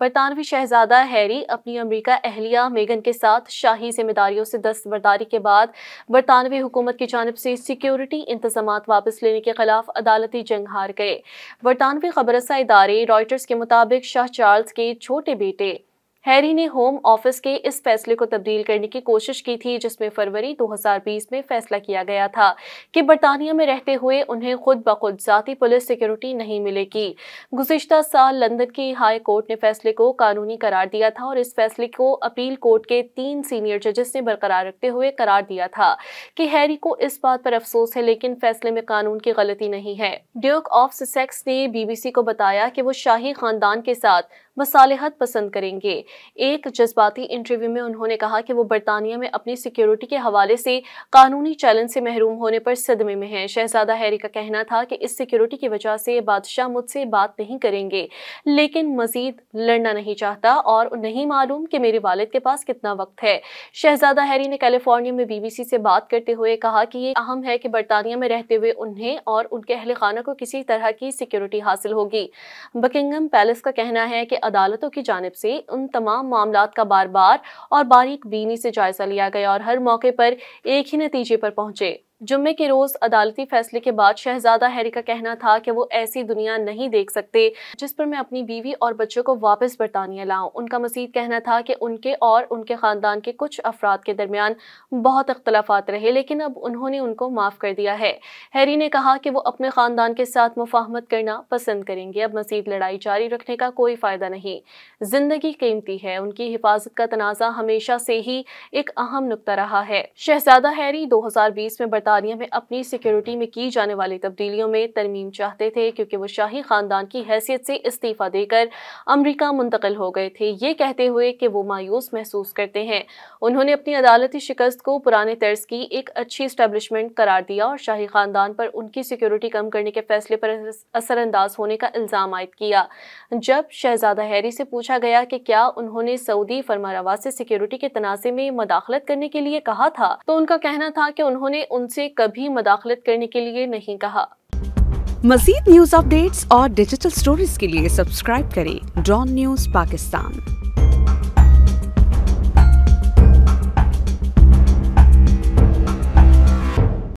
برطانوی شہزادہ ہیری اپنی امریکہ اہلیہ میگن کے ساتھ شاہی ذمہ داریوں سے دستبرداری کے بعد برطانوی حکومت کی جانب سے سیکیورٹی انتظامات واپس لینے کے خلاف عدالتی جنگ ہار گئے۔ برطانوی خبررساں ادارے رائٹرز کے مطابق شاہ چارلز کے چھوٹے بیٹے ہیری نے ہوم آفس کے اس فیصلے کو تبدیل کرنے کی کوشش کی تھی، جس میں فروری 2020 میں فیصلہ کیا گیا تھا کہ برطانیہ میں رہتے ہوئے انہیں خود بخود ذاتی پولیس سیکیورٹی نہیں ملے گی۔ گزشتہ سال لندن کی ہائی کورٹ نے فیصلے کو قانونی قرار دیا تھا اور اس فیصلے کو اپیل کورٹ کے 3 سینئر ججز نے برقرار رکھتے ہوئے قرار دیا تھا کہ ہیری کو اس بات پر افسوس ہے لیکن فیصلے میں قانون کی غلطی نہیں ہے۔ ڈیوک آف سسیکس نے BBC کو بتایا کہ وہ شاہی خاندان کے ساتھ مصالحت پسند کریں گے۔ ایک جذباتی انٹرویو میں انہوں نے کہا کہ وہ برطانیہ میں اپنی سیکیورٹی کے حوالے سے قانونی چیلنج سے محروم ہونے پر صدمے میں ہیں۔ شہزادہ ہیری کا کہنا تھا کہ اس سیکیورٹی کی وجہ سے بادشاہ مجھ سے بات نہیں کریں گے لیکن مزید لڑنا نہیں چاہتا اور نہیں معلوم کہ میرے والد کے پاس کتنا وقت ہے۔ شہزادہ ہیری نے کیلیفورنیا میں BBC سے بات کرتے ہوئے کہا کہ یہ اہم ہے کہ برطانیہ میں رہتے ہوئے انہیں اور ان کے اہل خانہ کو کسی طرح کی سیکیورٹی حاصل ہوگی۔ بکنگھم پیلس کا کہنا ہے کہ عدالتوں کی جانب سے ان تمام معاملات کا بار بار اور باریک بینی سے جائزہ لیا گیا اور ہر موقع پر ایک ہی نتیجے پر پہنچے۔ جمعے کے روز عدالتی فیصلے کے بعد شہزادہ ہیری کا کہنا تھا کہ وہ ایسی دنیا نہیں دیکھ سکتے جس پر میں اپنی بیوی اور بچوں کو واپس برطانیہ لاؤں۔ ان کا مزید کہنا تھا کہ ان کے اور ان کے خاندان کے کچھ افراد کے درمیان بہت اختلافات رہے لیکن اب انہوں نے ان کو معاف کر دیا ہے۔ ہیری نے کہا کہ وہ اپنے خاندان کے ساتھ مفاہمت کرنا پسند کریں گے، اب مزید لڑائی جاری رکھنے کا کوئی فائدہ نہیں۔ زندگی قیمتی ہے، ان کی حفاظت کا تنازع ہمیشہ سے ہی ایک اہم نقطہ رہا ہے۔ شہزادہ ہیری 2020 میں برطانیہ میں اپنی سیکیورٹی میں کی جانے والی تبدیلیوں میں ترمیم چاہتے تھے کیونکہ وہ شاہی خاندان کی حیثیت سے استعفیٰ دے کر امریکہ منتقل ہو گئے تھے، یہ کہتے ہوئے کہ وہ مایوس محسوس کرتے ہیں۔ انہوں نے اپنی عدالتی شکست کو پرانے طرز کی ایک اچھی اسٹیبلشمنٹ قرار دیا اور شاہی خاندان پر ان کی سیکیورٹی کم کرنے کے فیصلے پر اثر انداز ہونے کا الزام عائد کیا۔ جب شہزادہ ہیری سے پوچھا گیا کہ کیا انہوں نے سعودی فرمانروا سے سیکیورٹی کے تنازع میں مداخلت کرنے کے لیے کہا تھا تو ان کا کہنا تھا کہ انہوں نے ان سے کبھی مداخلت کرنے کے لیے نہیں کہا۔ مزید نیوز اپ ڈیٹس اور ڈیجیٹل سٹوریز کے لیے سبسکرائب کریں ڈان نیوز پاکستان۔